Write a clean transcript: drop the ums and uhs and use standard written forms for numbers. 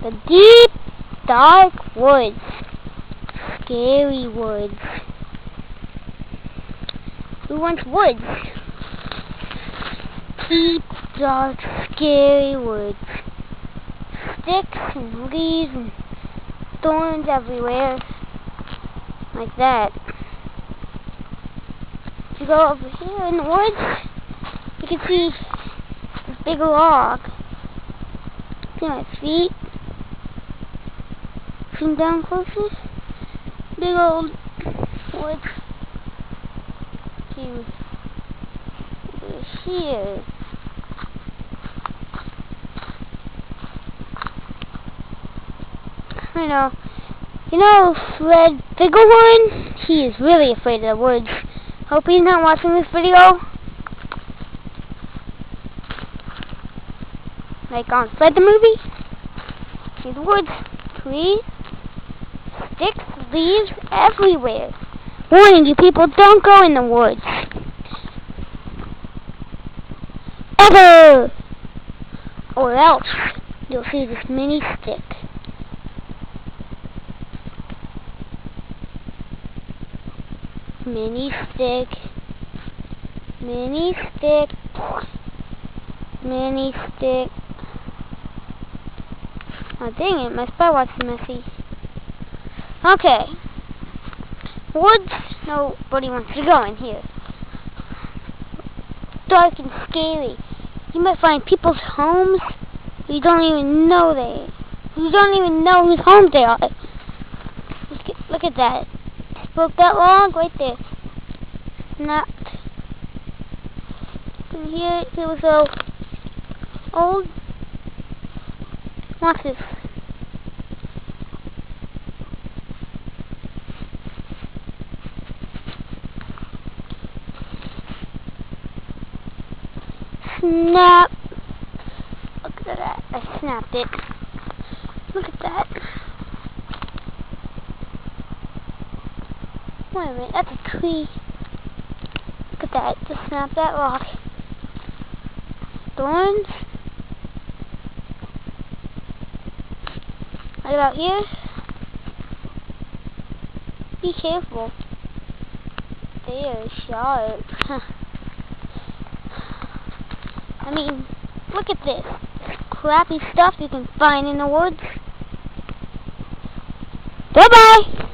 The deep, dark woods. Scary woods. Who wants woods? Deep, dark, scary woods. Sticks and leaves and thorns everywhere. Like that. If you go over here in the woods, you can see this big log. See my feet? Zoom down closer. Big old woods. See over here. I know. You know Fred Biglehorn? He is really afraid of the woods. Hope he's not watching this video. Like on Fred the movie. See the woods. Trees. Sticks, leaves everywhere. Warning you people, don't go in the woods. Ever! Or else you'll see this mini stick. Mini stick. Mini stick. Mini stick. Oh dang it, my spywatch is messy. Okay. Woods, nobody wants to go in here. Dark and scary. You might find people's homes you don't even know whose homes they are. Look at that. Broke that log right there. Snapped. You can hear it was so old. Watch this. Snap. Look at that. I snapped it. Look at that. Wait a minute. That's a tree. Look at that. Just snap that rock. Thorns. What about here? Be careful. They are sharp. I mean, look at this. Crappy stuff you can find in the woods. Bye-bye!